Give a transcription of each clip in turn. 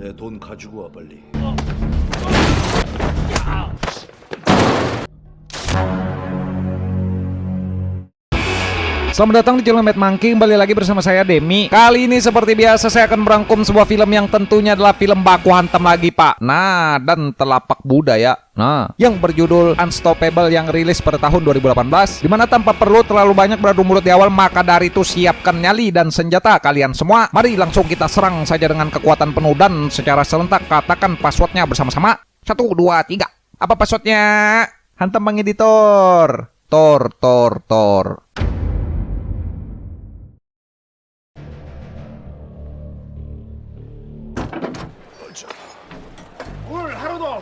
내 돈 가지고 와 빨리. Selamat datang di channel Mad Monkey, kembali lagi bersama saya Demi. Kali ini seperti biasa saya akan merangkum sebuah film yang tentunya adalah film baku hantam lagi pak. Nah, dan telapak budaya. Nah, yang berjudul Unstoppable yang rilis pada tahun 2018, dimana tanpa perlu terlalu banyak beradu mulut di awal, maka dari itu siapkan nyali dan senjata kalian semua. Mari langsung kita serang saja dengan kekuatan penuh dan secara serentak katakan passwordnya bersama-sama. 1, 2, 3. Apa passwordnya? Hantam Bang Editor. Tor.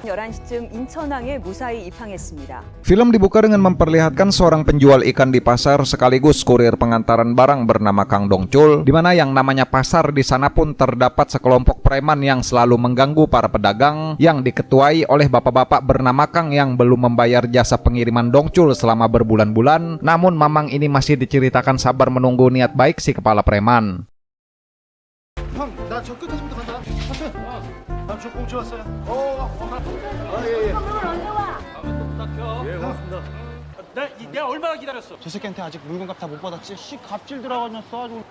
11시쯤 인천항에 무사히 입항했습니다. Film dibuka dengan memperlihatkan seorang penjual ikan di pasar sekaligus kurir pengantaran barang bernama Kang Dongcul, di mana yang namanya pasar di sana pun terdapat sekelompok preman yang selalu mengganggu para pedagang yang diketuai oleh bapak-bapak bernama Kang yang belum membayar jasa pengiriman Dongcul selama berbulan-bulan. Namun Mamang ini masih diceritakan sabar menunggu niat baik si kepala preman. 형, 나 저 끝에서부터 간다. 하트. 다음 주 공주 왔어요. 예. 예, 고맙습니다. 내가 얼마나 기다렸어? 저 새끼한테 아직 물건값 다 못 받았지? 씨 갑질 들어가졌어 아주.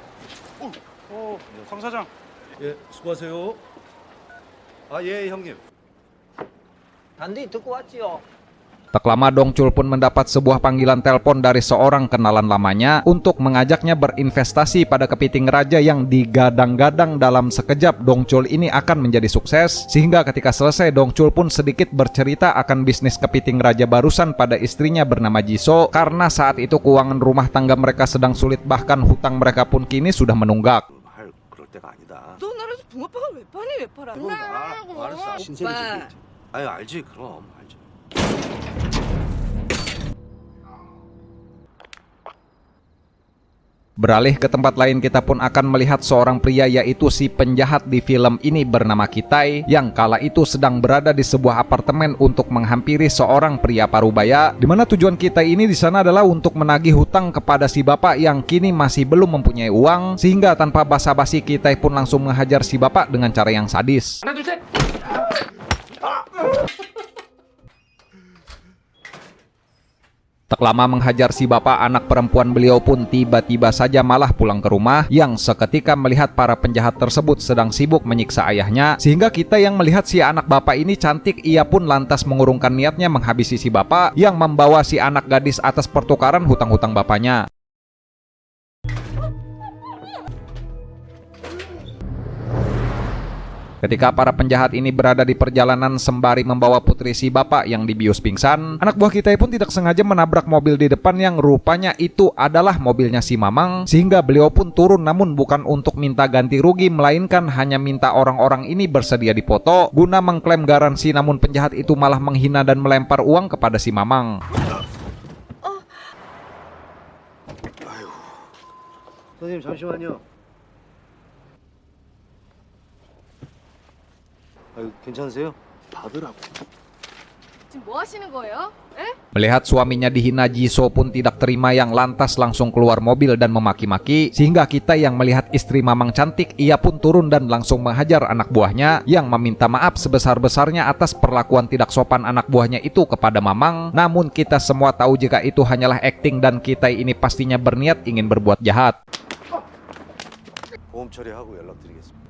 강 사장. 예, 수고하세요. 아, 예, 형님. 단디 듣고 왔지요. Tak lama Dongcul pun mendapat sebuah panggilan telepon dari seorang kenalan lamanya untuk mengajaknya berinvestasi pada kepiting raja yang digadang-gadang dalam sekejap Dongcul ini akan menjadi sukses. Sehingga ketika selesai Dongcul pun sedikit bercerita akan bisnis kepiting raja barusan pada istrinya bernama Jisoo, karena saat itu keuangan rumah tangga mereka sedang sulit, bahkan hutang mereka pun kini sudah menunggak. 할 그럴 때가 아니다. 너 나라에서 붕어빵을 왜 파니 왜 팔아? 알았어. 신세리 오빠. 좀. 아유, 알지. 그럼 알지. Beralih ke tempat lain, kita pun akan melihat seorang pria, yaitu si penjahat di film ini bernama Kitai, yang kala itu sedang berada di sebuah apartemen untuk menghampiri seorang pria parubaya, di mana tujuan Kitai ini di sana adalah untuk menagih hutang kepada si bapak yang kini masih belum mempunyai uang. Sehingga tanpa basa-basi Kitai pun langsung menghajar si bapak dengan cara yang sadis. 하나 둘 셋. Tak lama menghajar si bapak, anak perempuan beliau pun tiba-tiba saja malah pulang ke rumah, yang seketika melihat para penjahat tersebut sedang sibuk menyiksa ayahnya. Sehingga kita yang melihat si anak bapak ini cantik, ia pun lantas mengurungkan niatnya menghabisi si bapak yang membawa si anak gadis atas pertukaran hutang-hutang bapaknya. Ketika para penjahat ini berada di perjalanan sembari membawa putri si bapak yang dibius pingsan, anak buah kita pun tidak sengaja menabrak mobil di depan yang rupanya itu adalah mobilnya si Mamang. Sehingga beliau pun turun, namun bukan untuk minta ganti rugi, melainkan hanya minta orang-orang ini bersedia dipoto guna mengklaim garansi. Namun penjahat itu malah menghina dan melempar uang kepada si Mamang. 선생님 잠시만요. 아유, 괜찮으세요? 받으라고. 지금 뭐 하시는 거예요? 에? Melihat suaminya dihina, Jisoo pun tidak terima, yang lantas langsung keluar mobil dan memaki-maki. Sehingga kita yang melihat istri Mamang cantik, ia pun turun dan langsung menghajar anak buahnya yang meminta maaf sebesar-besarnya atas perlakuan tidak sopan anak buahnya itu kepada Mamang. Namun kita semua tahu jika itu hanyalah akting dan kita ini pastinya berniat ingin berbuat jahat. 보험 처리하고 연락드리겠습니다.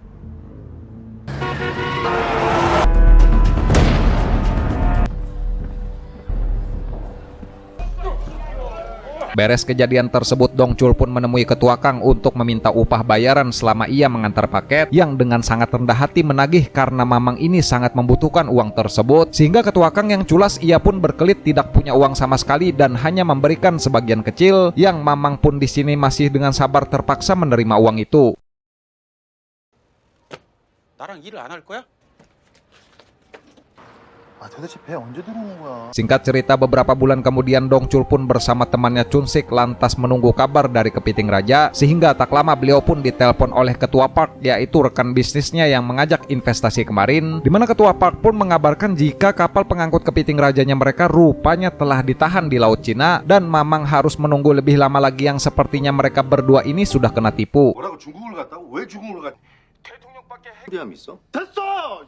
Beres kejadian tersebut, Dongcul pun menemui ketua Kang untuk meminta upah bayaran selama ia mengantar paket, yang dengan sangat rendah hati menagih karena Mamang ini sangat membutuhkan uang tersebut. Sehingga ketua Kang yang culas, ia pun berkelit tidak punya uang sama sekali dan hanya memberikan sebagian kecil, yang Mamang pun di sini masih dengan sabar terpaksa menerima uang itu. 나랑 일을 안 할 거야? 아 도대체 배 언제 들어오는 거야? Singkat cerita, beberapa bulan kemudian Dongcul pun bersama temannya Chunsik lantas menunggu kabar dari kepiting raja. Sehingga tak lama beliau pun ditelepon oleh ketua park, yaitu rekan bisnisnya yang mengajak investasi kemarin, di mana ketua park pun mengabarkan jika kapal pengangkut kepiting rajanya mereka rupanya telah ditahan di Laut Cina, dan Mamang harus menunggu lebih lama lagi, yang sepertinya mereka berdua ini sudah kena tipu. 뭐라고 중국을 갔다고? 왜 중국을 갔? 대함 있어? 됐어!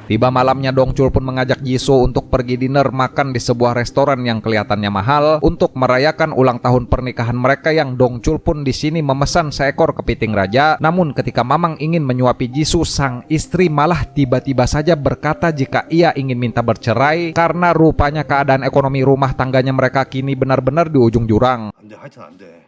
Tiba malamnya Dongchul pun mengajak Jisoo untuk pergi dinner makan di sebuah restoran yang kelihatannya mahal untuk merayakan ulang tahun pernikahan mereka yang Dongchul pun di sini memesan seekor kepiting raja. Namun ketika Mamang ingin menyuapi Jisoo, sang istri malah tiba-tiba saja berkata jika ia ingin minta bercerai karena rupanya keadaan ekonomi rumah tangganya mereka kini benar-benar di ujung jurang. 안 돼, 하여튼 안 돼.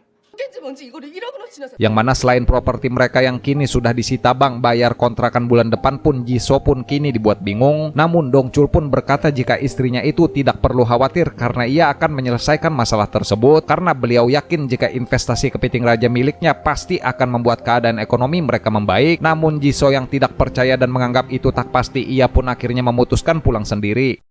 어떻게 먼저 이거를 1억으로 지나서 Yang mana selain properti mereka yang kini sudah disita bank, bayar kontrakan bulan depan pun Jisoo pun kini dibuat bingung. Namun Dongchul pun berkata jika istrinya itu tidak perlu khawatir karena ia akan menyelesaikan masalah tersebut karena beliau yakin jika investasi kepiting raja miliknya pasti akan membuat keadaan ekonomi mereka membaik. Namun Jisoo yang tidak percaya dan menganggap itu tak pasti, ia pun akhirnya memutuskan pulang sendiri.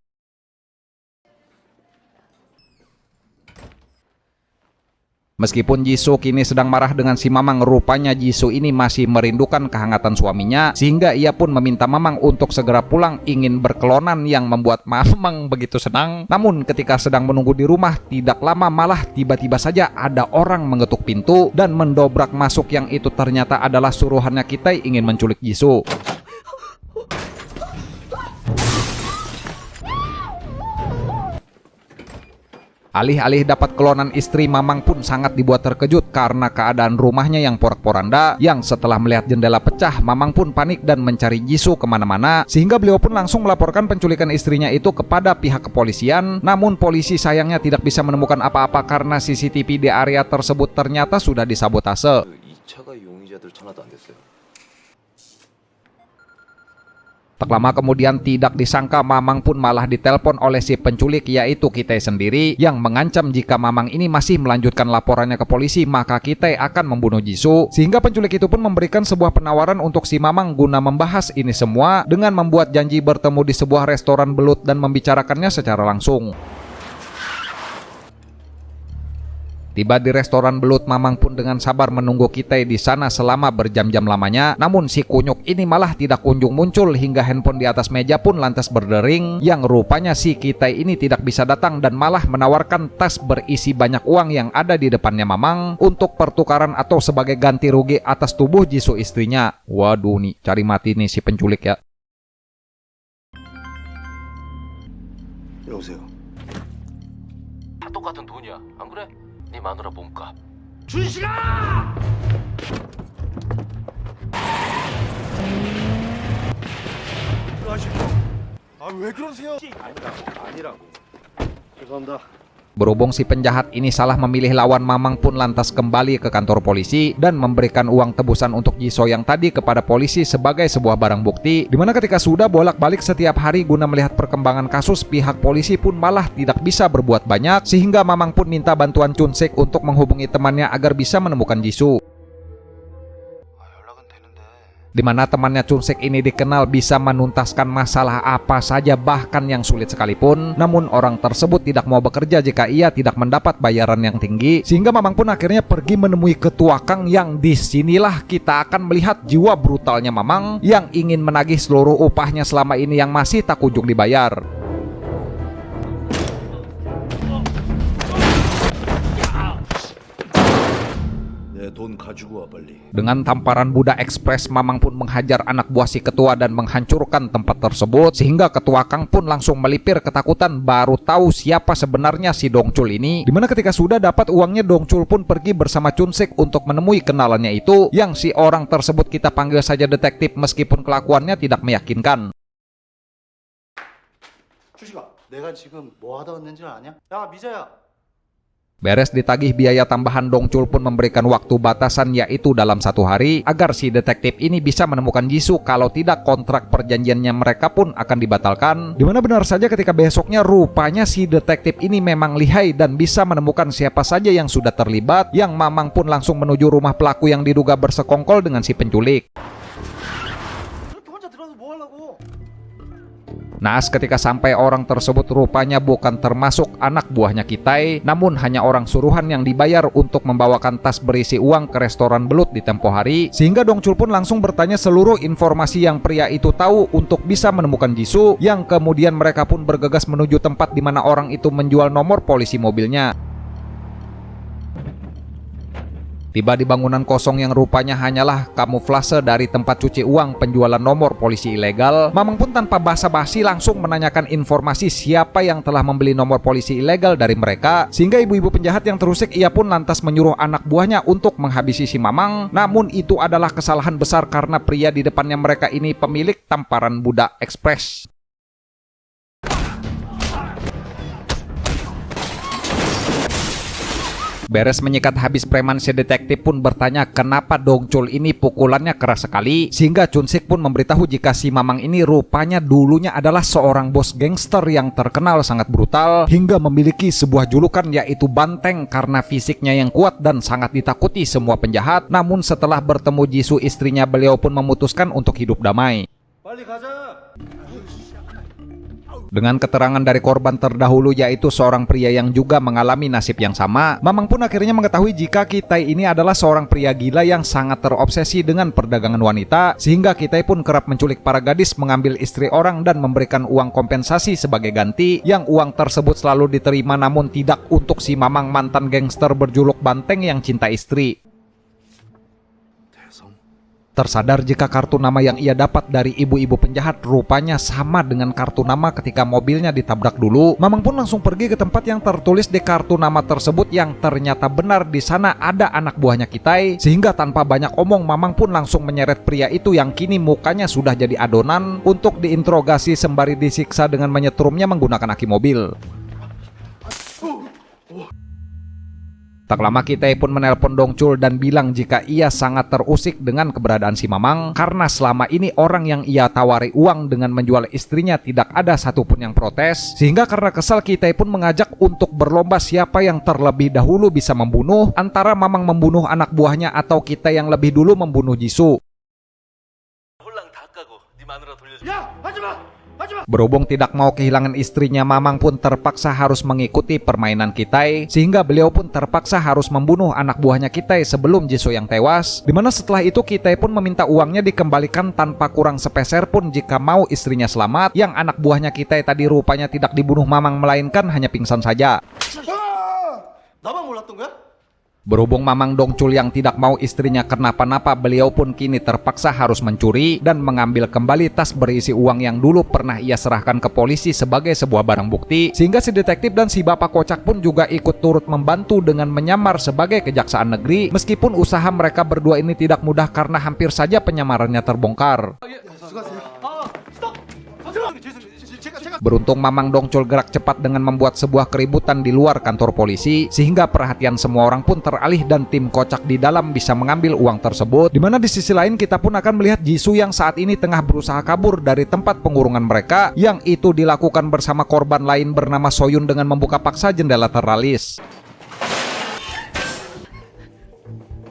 Meskipun Jisoo kini sedang marah dengan si Mamang, rupanya Jisoo ini masih merindukan kehangatan suaminya sehingga ia pun meminta Mamang untuk segera pulang ingin berkelonan yang membuat Mamang begitu senang. Namun ketika sedang menunggu di rumah, tidak lama malah tiba-tiba saja ada orang mengetuk pintu dan mendobrak masuk yang itu ternyata adalah suruhannya Kitai ingin menculik Jisoo. Alih-alih dapat kelonan istri, Mamang pun sangat dibuat terkejut karena keadaan rumahnya yang porak-poranda, yang setelah melihat jendela pecah, Mamang pun panik dan mencari Jisoo kemana-mana, sehingga beliau pun langsung melaporkan penculikan istrinya itu kepada pihak kepolisian. Namun polisi sayangnya tidak bisa menemukan apa-apa karena CCTV di area tersebut ternyata sudah disabotase. 이 차가 용의자들 하나도 안 됐어요. Tak lama kemudian tidak disangka Mamang pun malah ditelepon oleh si penculik yaitu Kitai sendiri yang mengancam jika Mamang ini masih melanjutkan laporannya ke polisi maka Kitai akan membunuh Jisoo. Sehingga penculik itu pun memberikan sebuah penawaran untuk si Mamang guna membahas ini semua dengan membuat janji bertemu di sebuah restoran belut dan membicarakannya secara langsung. Tiba di restoran belut, Mamang pun dengan sabar menunggu Kitai di sana selama berjam-jam lamanya. Namun si kunyuk ini malah tidak kunjung muncul hingga handphone di atas meja pun lantas berdering. Yang rupanya si Kitai ini tidak bisa datang dan malah menawarkan tas berisi banyak uang yang ada di depannya Mamang untuk pertukaran atau sebagai ganti rugi atas tubuh Jisoo istrinya. Waduh nih, cari mati nih si penculik ya. 여보세요. 다 똑같은 돈이야. 안 그래? 네 마누라 몸값. 준식아! 왜 그러세요? 아니라고. 죄송합니다. Berhubung si penjahat ini salah memilih lawan, Mamang pun lantas kembali ke kantor polisi dan memberikan uang tebusan untuk Jisoo yang tadi kepada polisi sebagai sebuah barang bukti. Dimana ketika sudah bolak-balik setiap hari guna melihat perkembangan kasus, pihak polisi pun malah tidak bisa berbuat banyak sehingga Mamang pun minta bantuan Chun-sik untuk menghubungi temannya agar bisa menemukan Jisoo. Dimana temannya Chun-sik ini dikenal bisa menuntaskan masalah apa saja bahkan yang sulit sekalipun. Namun orang tersebut tidak mau bekerja jika ia tidak mendapat bayaran yang tinggi. Sehingga Mamang pun akhirnya pergi menemui Ketua Kang yang disinilah kita akan melihat jiwa brutalnya Mamang yang ingin menagih seluruh upahnya selama ini yang masih tak kunjung dibayar. 돈 가지고 와 빨리. Dengan tamparan Buddha Express, Mamang pun menghajar anak buah si ketua dan menghancurkan tempat tersebut sehingga Ketua Kang pun langsung melipir ketakutan baru tahu siapa sebenarnya si Dongchul ini. Dimana ketika sudah dapat uangnya, Dongchul pun pergi bersama Chun-sik untuk menemui kenalannya itu yang si orang tersebut kita panggil saja detektif meskipun kelakuannya tidak meyakinkan. 주식아, 내가 지금 뭐 하다 왔는지 아냐? 야, 미자야. Beres ditagih biaya tambahan, Dongchul pun memberikan waktu batasan yaitu dalam 1 hari agar si detektif ini bisa menemukan Jisoo, kalau tidak kontrak perjanjiannya mereka pun akan dibatalkan. Dimana benar saja ketika besoknya rupanya si detektif ini memang lihai dan bisa menemukan siapa saja yang sudah terlibat, yang Mamang pun langsung menuju rumah pelaku yang diduga bersekongkol dengan si penculik. Naas ketika sampai orang tersebut rupanya bukan termasuk anak buahnya Kitai, namun hanya orang suruhan yang dibayar untuk membawakan tas berisi uang ke restoran belut di tempo hari. Sehingga Dongchul pun langsung bertanya seluruh informasi yang pria itu tahu untuk bisa menemukan Jisoo, yang kemudian mereka pun bergegas menuju tempat di mana orang itu menjual nomor polisi mobilnya. Tiba di bangunan kosong yang rupanya hanyalah kamuflase dari tempat cuci uang penjualan nomor polisi ilegal, Mamang pun tanpa basa-basi langsung menanyakan informasi siapa yang telah membeli nomor polisi ilegal dari mereka, sehingga ibu-ibu penjahat yang terusik ia pun lantas menyuruh anak buahnya untuk menghabisi si Mamang. Namun itu adalah kesalahan besar karena pria di depannya mereka ini pemilik tamparan budak ekspres. Beres menyikat habis preman, si detektif pun bertanya kenapa Dongcul ini pukulannya keras sekali, sehingga Chunsik pun memberitahu jika si Mamang ini rupanya dulunya adalah seorang bos gangster yang terkenal sangat brutal hingga memiliki sebuah julukan yaitu Banteng karena fisiknya yang kuat dan sangat ditakuti semua penjahat. Namun setelah bertemu Jisoo istrinya, beliau pun memutuskan untuk hidup damai. 빨리 가자. Dengan keterangan dari korban terdahulu yaitu seorang pria yang juga mengalami nasib yang sama, Mamang pun akhirnya mengetahui jika Kitai ini adalah seorang pria gila yang sangat terobsesi dengan perdagangan wanita, sehingga Kitai pun kerap menculik para gadis, mengambil istri orang dan memberikan uang kompensasi sebagai ganti, yang uang tersebut selalu diterima namun tidak untuk si Mamang mantan gangster berjuluk Banteng yang cinta istri. Tersadar jika kartu nama yang ia dapat dari ibu-ibu penjahat rupanya sama dengan kartu nama ketika mobilnya ditabrak dulu, Mamang pun langsung pergi ke tempat yang tertulis di kartu nama tersebut yang ternyata benar di sana ada anak buahnya Kitai, sehingga tanpa banyak omong Mamang pun langsung menyeret pria itu yang kini mukanya sudah jadi adonan untuk diinterogasi sembari disiksa dengan menyetrumnya menggunakan aki mobil. Tak lama Kitai pun menelpon Dongcul dan bilang jika ia sangat terusik dengan keberadaan si Mamang karena selama ini orang yang ia tawari uang dengan menjual istrinya tidak ada satupun yang protes, sehingga karena kesal Kitai pun mengajak untuk berlomba siapa yang terlebih dahulu bisa membunuh, antara Mamang membunuh anak buahnya atau Kitai yang lebih dulu membunuh Jisoo. Berhubung tidak mau kehilangan istrinya, Mamang pun terpaksa harus mengikuti permainan Kitai, sehingga beliau pun terpaksa harus membunuh anak buahnya Kitai sebelum Jisoo yang tewas, dimana setelah itu Kitai pun meminta uangnya dikembalikan tanpa kurang sepeser pun jika mau istrinya selamat, yang anak buahnya Kitai tadi rupanya tidak dibunuh Mamang melainkan hanya pingsan saja. 나만 몰랐던 거야? Berhubung Mamang Dongcul yang tidak mau istrinya kenapa-napa, beliau pun kini terpaksa harus mencuri dan mengambil kembali tas berisi uang yang dulu pernah ia serahkan ke polisi sebagai sebuah barang bukti, sehingga si detektif dan si bapak kocak pun juga ikut turut membantu dengan menyamar sebagai kejaksaan negeri, meskipun usaha mereka berdua ini tidak mudah karena hampir saja penyamarannya terbongkar. Beruntung Mamang Dongcul gerak cepat dengan membuat sebuah keributan di luar kantor polisi, sehingga perhatian semua orang pun teralih dan tim kocak di dalam bisa mengambil uang tersebut. Dimana di sisi lain kita pun akan melihat Jisoo yang saat ini tengah berusaha kabur dari tempat pengurungan mereka, yang itu dilakukan bersama korban lain bernama Soyun dengan membuka paksa jendela teralis.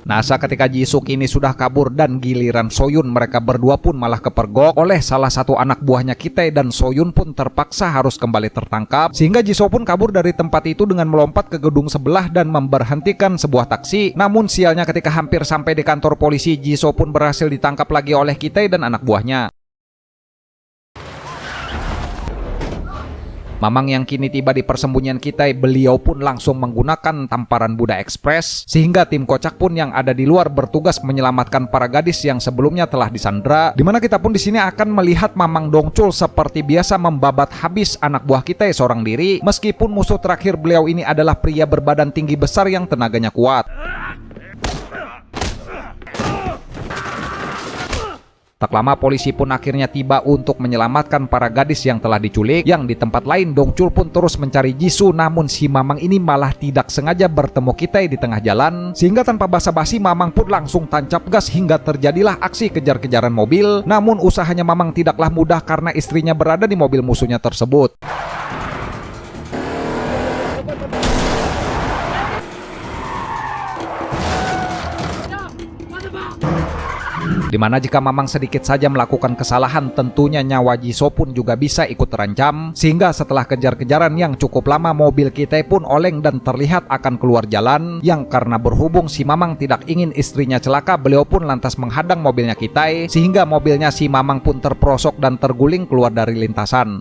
Nah, ketika Jisoo kini sudah kabur dan giliran Soyun, mereka berdua pun malah kepergok oleh salah satu anak buahnya Kitai dan Soyun pun terpaksa harus kembali tertangkap, sehingga Jisoo pun kabur dari tempat itu dengan melompat ke gedung sebelah dan memberhentikan sebuah taksi. Namun sialnya ketika hampir sampai di kantor polisi, Jisoo pun berhasil ditangkap lagi oleh Kitai dan anak buahnya. Mamang yang kini tiba di persembunyian Kitai, beliau pun langsung menggunakan tamparan budak ekspres, sehingga tim kocak pun yang ada di luar bertugas menyelamatkan para gadis yang sebelumnya telah disandra. Dimana kita pun di sini akan melihat Mamang Dongcul seperti biasa membabat habis anak buah Kitai seorang diri, meskipun musuh terakhir beliau ini adalah pria berbadan tinggi besar yang tenaganya kuat. Tak lama polisi pun akhirnya tiba untuk menyelamatkan para gadis yang telah diculik. Yang di tempat lain Dongcul pun terus mencari Jisoo, namun si Mamang ini malah tidak sengaja bertemu Kitai di tengah jalan, sehingga tanpa basa-basi Mamang pun langsung tancap gas hingga terjadilah aksi kejar-kejaran mobil. Namun usahanya Mamang tidaklah mudah karena istrinya berada di mobil musuhnya tersebut. Dimana jika Mamang sedikit saja melakukan kesalahan, tentunya nyawa Jisoo pun juga bisa ikut terancam, sehingga setelah kejar-kejaran yang cukup lama, mobil Kitai pun oleng dan terlihat akan keluar jalan, yang karena berhubung si Mamang tidak ingin istrinya celaka, beliau pun lantas menghadang mobilnya Kitai, sehingga mobilnya si Mamang pun terperosok dan terguling keluar dari lintasan.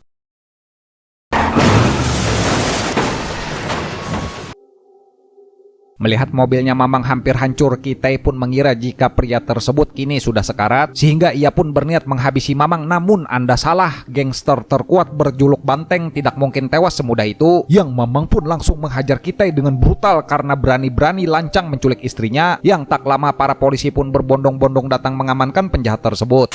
Melihat mobilnya Mamang hampir hancur, kita pun mengira jika pria tersebut kini sudah sekarat, sehingga ia pun berniat menghabisi Mamang. Namun Anda salah, gangster terkuat berjuluk Banteng tidak mungkin tewas semudah itu. Yang Mamang pun langsung menghajar kita dengan brutal karena berani-berani lancang menculik istrinya. Yang tak lama para polisi pun berbondong-bondong datang mengamankan penjahat tersebut.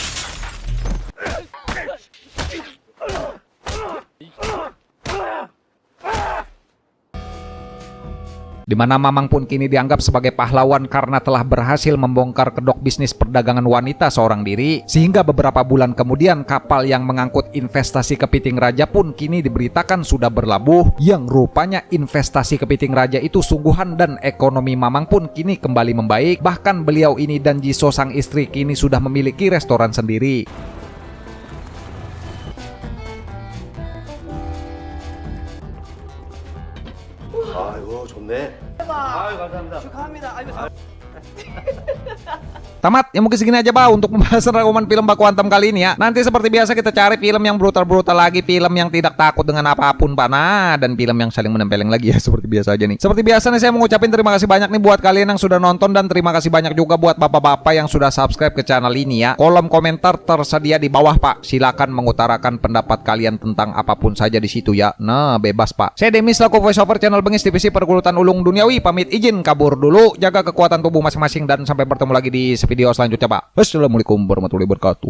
Di mana Mamang pun kini dianggap sebagai pahlawan karena telah berhasil membongkar kedok bisnis perdagangan wanita seorang diri, sehingga beberapa bulan kemudian kapal yang mengangkut investasi kepiting raja pun kini diberitakan sudah berlabuh, yang rupanya investasi kepiting raja itu sungguhan dan ekonomi Mamang pun kini kembali membaik. Bahkan beliau ini dan Jisoo sang istri kini sudah memiliki restoran sendiri. 아이고 좋네. 아유 감사합니다. Tamat, ya mungkin segini aja Pak untuk pembahasan rangkuman film Baku Hantam kali ini ya. Nanti seperti biasa kita cari film yang brutal-brutal lagi, film yang tidak takut dengan apapun Pak. Nah, dan film yang saling menempeleng lagi ya, seperti biasa aja nih. Seperti biasa nih saya mengucapin terima kasih banyak nih buat kalian yang sudah nonton, dan terima kasih banyak juga buat bapak-bapak yang sudah subscribe ke channel ini ya. Kolom komentar tersedia di bawah Pak. Silakan mengutarakan pendapat kalian tentang apapun saja di situ ya. Nah, bebas Pak. Saya Demis selaku voiceover channel Bengis Divisi Pergulutan Ulung Duniawi pamit izin kabur dulu. Jaga kekuatan tubuh masing-masing dan sampai bertemu lagi di video selanjutnya Pak. Wassalamualaikum warahmatullahi wabarakatuh.